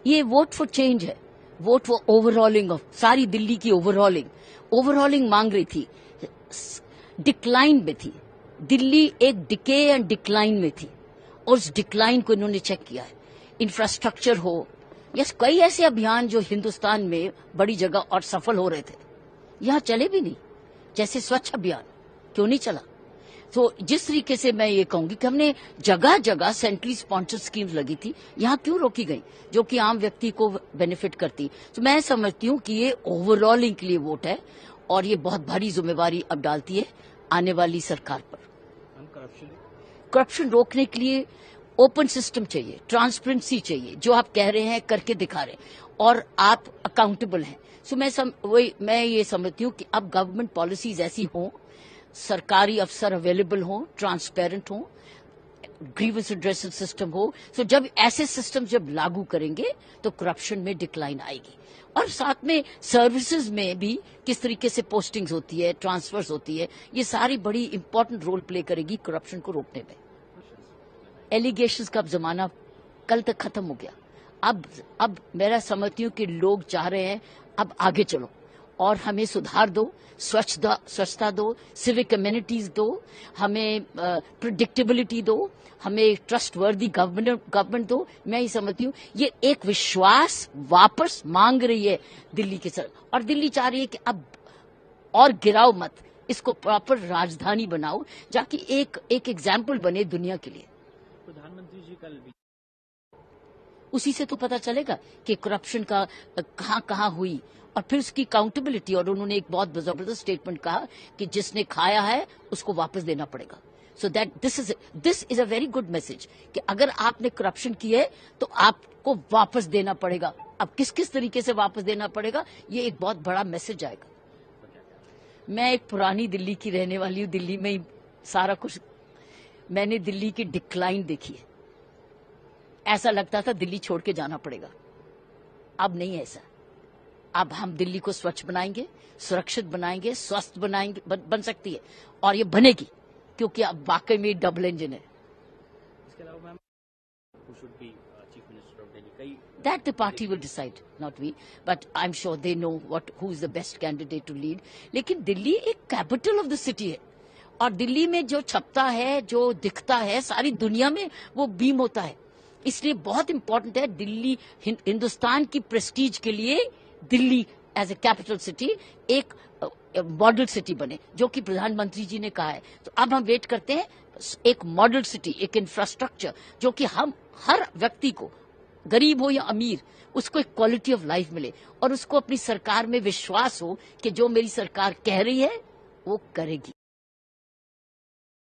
ये vote for change है, vote for overhauling of सारी दिल्ली की ओवरऑलिंग मांग रही थी, डिक्लाइन में थी दिल्ली, एक डिके एंड डिक्लाइन में थी और उस डिक्लाइन को इन्होंने चेक किया है। इंफ्रास्ट्रक्चर हो, यस, कई ऐसे अभियान जो हिंदुस्तान में बड़ी जगह और सफल हो रहे थे, यहां चले भी नहीं, जैसे स्वच्छ अभियान क्यों नहीं चला। तो जिस तरीके से मैं ये कहूंगी कि हमने जगह जगह सेंट्रली स्पॉन्सर्ड स्कीम्स लगी थी, यहां क्यों रोकी गई जो कि आम व्यक्ति को बेनिफिट करती। तो मैं समझती हूं कि ये ओवरऑलिंग के लिए वोट है और ये बहुत भारी जिम्मेवारी अब डालती है आने वाली सरकार पर। करप्शन रोकने के लिए ओपन सिस्टम चाहिए, ट्रांसपेरेंसी चाहिए, जो आप कह रहे हैं करके दिखा रहे हैं और आप अकाउंटेबल हैं। सो मैं ये समझती हूँ कि अब गवर्नमेंट पॉलिसीज ऐसी हों, सरकारी अफसर अवेलेबल हों, ट्रांसपेरेंट हों, ग्रीवेंस एड्रेसिंग सिस्टम हो। सो जब ऐसे सिस्टम जब लागू करेंगे तो करप्शन में डिक्लाइन आएगी और साथ में सर्विसेज में भी किस तरीके से पोस्टिंग्स होती है, ट्रांसफर्स होती है, ये सारी बड़ी इंपॉर्टेंट रोल प्ले करेगी करप्शन को रोकने में। एलिगेशंस का अब जमाना कल तक खत्म हो गया। अब मेरा समझती हूँ कि लोग चाह रहे हैं अब आगे चलो और हमें सुधार दो, स्वच्छता दो, सिविक कम्युनिटीज दो, हमें प्रिडिक्टेबिलिटी दो, हमें ट्रस्टवर्दी गवर्नमेंट दो। मैं ये समझती हूँ ये एक विश्वास वापस मांग रही है दिल्ली की सरकार और दिल्ली चाह रही है कि अब और गिराओ मत, इसको प्रॉपर राजधानी बनाओ जाकि एक एग्जाम्पल बने दुनिया के लिए। प्रधानमंत्री जी कल भी उसी से तो पता चलेगा कि करप्शन का कहाँ हुई और फिर उसकी अकाउंटेबिलिटी। और उन्होंने एक बहुत जबरदस्त स्टेटमेंट कहा कि जिसने खाया है उसको वापस देना पड़ेगा। So that this is a very good message कि अगर आपने करप्शन की है तो आपको वापस देना पड़ेगा। अब किस किस तरीके से वापस देना पड़ेगा, ये एक बहुत बड़ा मैसेज आएगा। मैं एक पुरानी दिल्ली की रहने वाली हूँ, दिल्ली में ही सारा कुछ, मैंने दिल्ली की डिक्लाइन देखी है। ऐसा लगता था दिल्ली छोड़ के जाना पड़ेगा, अब नहीं ऐसा। अब हम दिल्ली को स्वच्छ बनाएंगे, सुरक्षित बनाएंगे, स्वस्थ बनाएंगे, बन सकती है और ये बनेगी क्योंकि अब वाकई में डबल इंजन है। इसके अलावा ma'am who should be chief minister of Delhi, That the party will decide, not we, but I'm sure they know who is the best candidate to lead. लेकिन दिल्ली एक कैपिटल ऑफ द सिटी है और दिल्ली में जो छपता है, जो दिखता है, सारी दुनिया में वो बीम होता है। इसलिए बहुत इंपॉर्टेंट है दिल्ली, हिंदुस्तान की प्रेस्टीज के लिए Delhi as a capital city एक मॉडल सिटी बने, जो कि प्रधानमंत्री जी ने कहा है। तो अब हम वेट करते हैं एक मॉडल सिटी, एक इंफ्रास्ट्रक्चर जो कि हम हर व्यक्ति को, गरीब हो या अमीर, उसको एक क्वालिटी ऑफ लाइफ मिले और उसको अपनी सरकार में विश्वास हो कि जो मेरी सरकार कह रही है वो करेगी।